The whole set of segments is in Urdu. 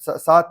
7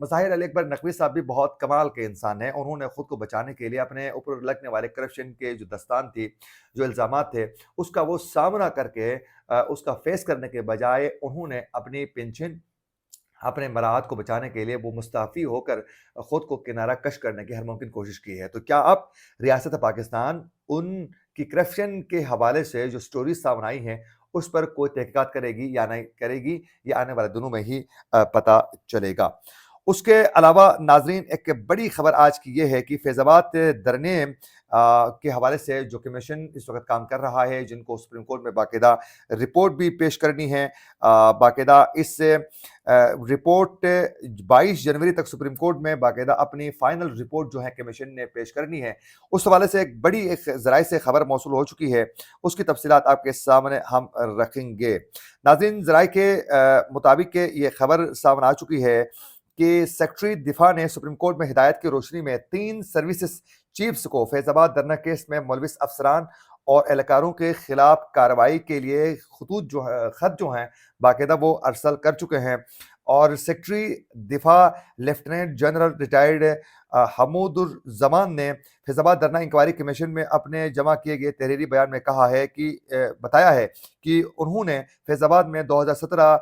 مظاہر علی اکبر نقوی صاحب بھی بہت کمال کے انسان ہیں. انہوں نے خود کو بچانے کے لیے اپنے اوپر لگنے والے کرپشن کے جو دستان تھی, جو الزامات تھے, اس کا وہ سامنا کر کے اس کا فیس کرنے کے بجائے انہوں نے اپنی پینشن, اپنے مراعات کو بچانے کے لیے وہ مستعفی ہو کر خود کو کنارہ کش کرنے کی ہر ممکن کوشش کی ہے. تو کیا اب ریاست پاکستان ان کی کرپشن کے حوالے سے جو سٹوریز سامنے آئی ہیں اس پر کوئی تحقیقات کرے گی یا نہیں کرے گی, یہ آنے والے دنوں میں ہی پتہ چلے گا. اس کے علاوہ ناظرین ایک بڑی خبر آج کی یہ ہے کہ فیض آباد دھرنے کے حوالے سے جو کمیشن اس وقت کام کر رہا ہے, جن کو سپریم کورٹ میں باقاعدہ رپورٹ بھی پیش کرنی ہے, باقاعدہ اس رپورٹ 22 جنوری تک سپریم کورٹ میں باقاعدہ اپنی فائنل رپورٹ جو ہے کمیشن نے پیش کرنی ہے. اس حوالے سے ایک بڑی ذرائع سے خبر موصول ہو چکی ہے, اس کی تفصیلات آپ کے سامنے ہم رکھیں گے. ناظرین, ذرائع کے مطابق یہ خبر سامنے آ چکی ہے کہ سیکرٹری دفاع نے سپریم کورٹ میں ہدایت کی روشنی میں 3 سروسز چیفز کو فیض آباد دھرنا کیس میں ملوث افسران اور اہلکاروں کے خلاف کارروائی کے لیے خط جو ہیں باقاعدہ وہ ارسل کر چکے ہیں. اور سیکرٹری دفاع لیفٹیننٹ جنرل ریٹائرڈ حمود الزمان نے فیض آباد دھرنا انکوائری کمیشن میں اپنے جمع کیے گئے تحریری بیان میں کہا ہے کہ بتایا ہے کہ انہوں نے فیض آباد میں 2017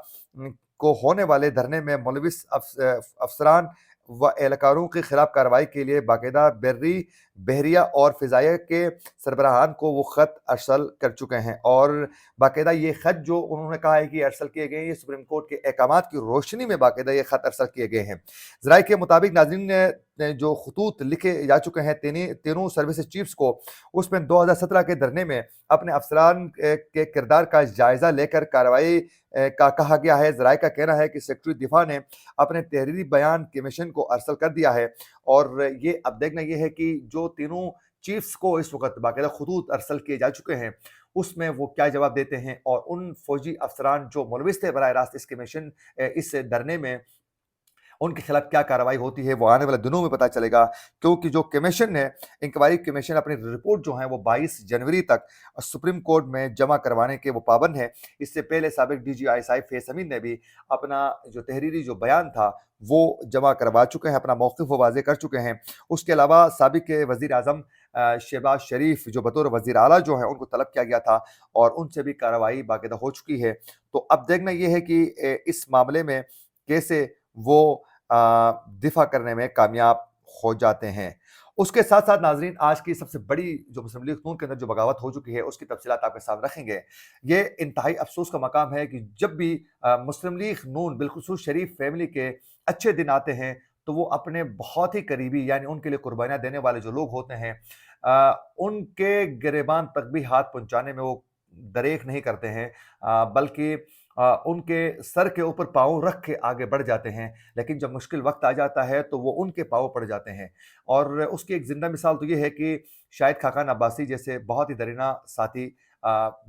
کو ہونے والے دھرنے میں ملوث افسران و اہلکاروں کے خلاف کارروائی کے لیے باقاعدہ بری, بحریہ اور فضائیہ کے سربراہان کو وہ خط ارسل کر چکے ہیں. اور باقاعدہ یہ خط جو انہوں نے کہا ہے کہ ارسل کیے گئے ہیں, یہ سپریم کورٹ کے احکامات کی روشنی میں باقاعدہ یہ خط ارسل کیے گئے ہیں. ذرائع کے مطابق ناظرین نے جو خطوط لکھے جا چکے ہیں تینوں سروسز چیفز کو, اس میں 2017 کے دھرنے میں اپنے افسران کے کردار کا جائزہ لے کر کارروائی کا کہا گیا ہے. ذرائع کا کہنا ہے کہ سیکرٹری دفاع نے اپنے تحریری بیان کمیشن کو ارسل کر دیا ہے, اور یہ اب دیکھنا یہ ہے کہ جو تینوں چیفز کو اس وقت باقاعدہ خطوط ارسل کیے جا چکے ہیں اس میں وہ کیا جواب دیتے ہیں, اور ان فوجی افسران جو ملوث تھے براہ راست اس دھرنے میں ان کے خلاف کیا کارروائی ہوتی ہے, وہ آنے والے دنوں میں پتہ چلے گا. کیونکہ جو کمیشن ہے, انکوائری کمیشن, اپنی رپورٹ جو ہیں وہ 22 جنوری تک سپریم کورٹ میں جمع کروانے کے وہ پابند ہے. اس سے پہلے سابق ڈی جی آئی صاحب فیض امین نے بھی اپنا جو تحریری جو بیان تھا وہ جمع کروا چکے ہیں, اپنا موقف وہ واضح کر چکے ہیں. اس کے علاوہ سابق وزیر اعظم شہباز شریف جو بطور وزیر اعلیٰ جو ہیں ان کو طلب کیا گیا تھا, اور ان سے بھی کارروائی باقاعدہ ہو چکی ہے. تو اب دیکھنا یہ ہے کہ اس معاملے میں کیسے وہ دفاع کرنے میں کامیاب ہو جاتے ہیں. اس کے ساتھ ساتھ ناظرین, آج کی سب سے بڑی جو مسلم لیگ نون کے اندر جو بغاوت ہو چکی ہے اس کی تفصیلات آپ کے سامنے رکھیں گے. یہ انتہائی افسوس کا مقام ہے کہ جب بھی مسلم لیگ نون بالخصوص شریف فیملی کے اچھے دن آتے ہیں تو وہ اپنے بہت ہی قریبی, یعنی ان کے لیے قربانیاں دینے والے جو لوگ ہوتے ہیں, ان کے گریبان تک بھی ہاتھ پہنچانے میں وہ دریغ نہیں کرتے ہیں, بلکہ ان کے سر کے اوپر پاؤں رکھ کے آگے بڑھ جاتے ہیں. لیکن جب مشکل وقت آ جاتا ہے تو وہ ان کے پاؤں پڑ جاتے ہیں. اور اس کی ایک زندہ مثال تو یہ ہے کہ شاہد خاقان عباسی جیسے بہت ہی درینہ ساتھی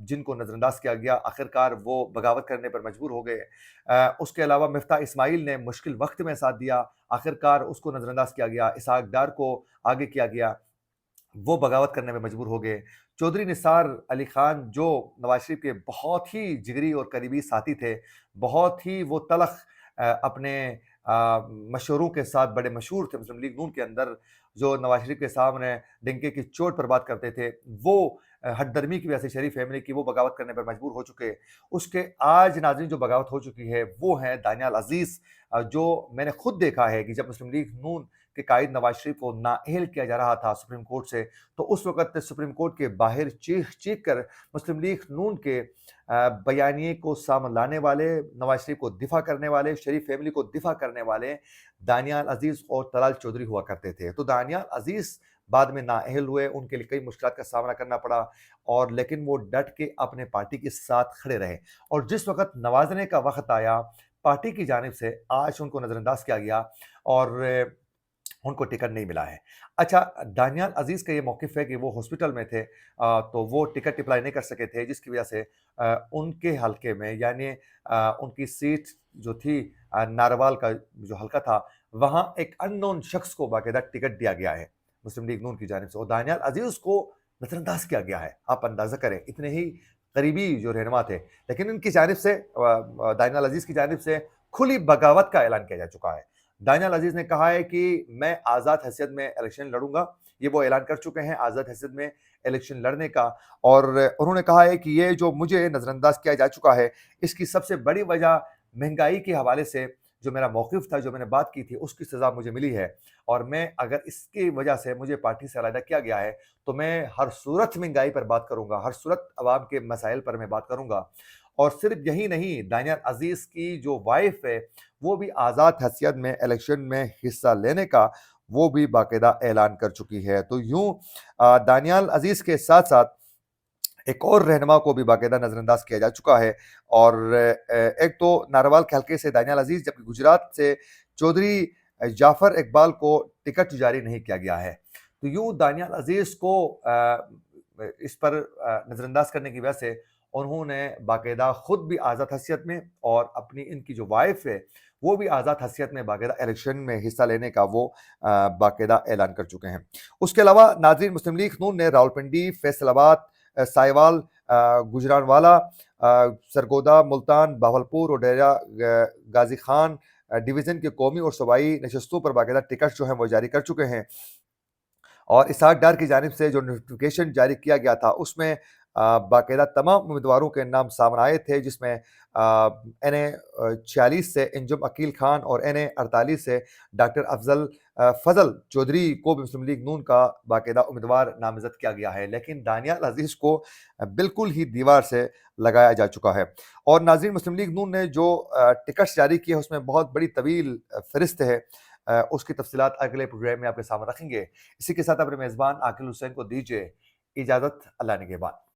جن کو نظر انداز کیا گیا, آخرکار وہ بغاوت کرنے پر مجبور ہو گئے. اس کے علاوہ مفتاح اسماعیل نے مشکل وقت میں ساتھ دیا, آخرکار اس کو نظر انداز کیا گیا. اسحاق ڈار کو آگے کیا گیا, وہ بغاوت کرنے میں مجبور ہو گئے. چودھری نثار علی خان جو نواز شریف کے بہت ہی جگری اور قریبی ساتھی تھے, بہت ہی وہ تلخ اپنے مشوروں کے ساتھ بڑے مشہور تھے مسلم لیگ نون کے اندر, جو نواز شریف کے سامنے ڈنکے کی چوٹ پر بات کرتے تھے, وہ ہٹ درمی کی وجہ سے شریف فیملی کی وہ بغاوت کرنے پر مجبور ہو چکے. اس کے آج ناظرین جو بغاوت ہو چکی ہے وہ ہیں دانیال عزیز, جو میں نے خود دیکھا ہے کہ جب مسلم لیگ نون کہ قائد نواز شریف کو نااہل کیا جا رہا تھا سپریم کورٹ سے, تو اس وقت سپریم کورٹ کے باہر چیخ کر مسلم لیگ نون کے بیانیے کو سامنے لانے والے, نواز شریف کو دفاع کرنے والے, شریف فیملی کو دفاع کرنے والے دانیال عزیز اور طلال چودھری ہوا کرتے تھے. تو دانیال عزیز بعد میں نااہل ہوئے, ان کے لیے کئی مشکلات کا سامنا کرنا پڑا, اور لیکن وہ ڈٹ کے اپنے پارٹی کے ساتھ کھڑے رہے. اور جس وقت نوازنے کا وقت آیا پارٹی کی جانب سے, آج ان کو نظر انداز کیا گیا اور ان کو ٹکٹ نہیں ملا ہے. اچھا, دانیال عزیز کا یہ موقف ہے کہ وہ ہاسپٹل میں تھے, تو وہ ٹکٹ اپلائی نہیں کر سکے تھے, جس کی وجہ سے ان کے حلقے میں, یعنی ان کی سیٹ جو تھی ناروال کا جو حلقہ تھا, وہاں ایک ان نون شخص کو باقاعدہ ٹکٹ دیا گیا ہے مسلم لیگ نون کی جانب سے, اور دانیال عزیز کو نظر انداز کیا گیا ہے. آپ اندازہ کریں, اتنے ہی قریبی جو رہنما تھے, لیکن ان کی جانب سے, دانیال عزیز کی جانب سے کھلی بغاوت کا اعلان کیا جا چکا ہے. دانیال عزیز نے کہا ہے کہ میں آزاد حیثیت میں الیکشن لڑوں گا. یہ وہ اعلان کر چکے ہیں آزاد حیثیت میں الیکشن لڑنے کا, اور انہوں نے کہا ہے کہ یہ جو مجھے نظر انداز کیا جا چکا ہے, اس کی سب سے بڑی وجہ مہنگائی کے حوالے سے جو میرا موقف تھا, جو میں نے بات کی تھی, اس کی سزا مجھے ملی ہے. اور میں اگر اس کی وجہ سے مجھے پارٹی سے علیحدہ کیا گیا ہے تو میں ہر صورت مہنگائی پر بات کروں گا, ہر صورت عوام کے مسائل پر میں بات کروں گا. اور صرف یہی نہیں, دانیال عزیز کی جو وائف ہے وہ بھی آزاد حیثیت میں الیکشن میں حصہ لینے کا وہ بھی باقاعدہ اعلان کر چکی ہے. تو یوں دانیال عزیز کے ساتھ ساتھ ایک اور رہنما کو بھی باقاعدہ نظر انداز کیا جا چکا ہے. اور ایک تو ناروال کے حلقے سے دانیال عزیز, جبکہ گجرات سے چودھری جعفر اقبال کو ٹکٹ جاری نہیں کیا گیا ہے. تو یوں دانیال عزیز کو اس پر نظر انداز کرنے کی وجہ سے انہوں نے باقاعدہ خود بھی آزاد حیثیت میں اور اپنی ان کی جو وائف ہے وہ بھی آزاد حیثیت میں باقاعدہ الیکشن میں حصہ لینے کا وہ باقاعدہ اعلان کر چکے ہیں. اس کے علاوہ ناظرین, مسلم لیگ نون نے راولپنڈی, فیصل آباد, سائیوال, گجرانوالا, سرگودا, ملتان, بہاولپور اور ڈیرہ غازی خان ڈویژن کے قومی اور صوبائی نشستوں پر باقاعدہ ٹکٹ جو ہیں وہ جاری کر چکے ہیں. اور اسحاق ڈار کی جانب سے جو نوٹیفیکیشن جاری کیا گیا تھا اس میں باقاعدہ تمام امیدواروں کے نام سامنے آئے تھے, جس میں این اے 46 سے انجم عقیل خان اور این اے 48 سے ڈاکٹر افضل فضل چودھری کو بھی مسلم لیگ نون کا باقاعدہ امیدوار نامزد کیا گیا ہے. لیکن دانیال عزیز کو بالکل ہی دیوار سے لگایا جا چکا ہے. اور ناظرین, مسلم لیگ نون نے جو ٹکٹس جاری کیے اس میں بہت بڑی طویل فہرست ہے, اس کی تفصیلات اگلے پروگرام میں آپ کے سامنے رکھیں گے. اسی کے ساتھ اپنے میزبان عاقل حسین کو دیجیے اجازت. اللہ نگہبان.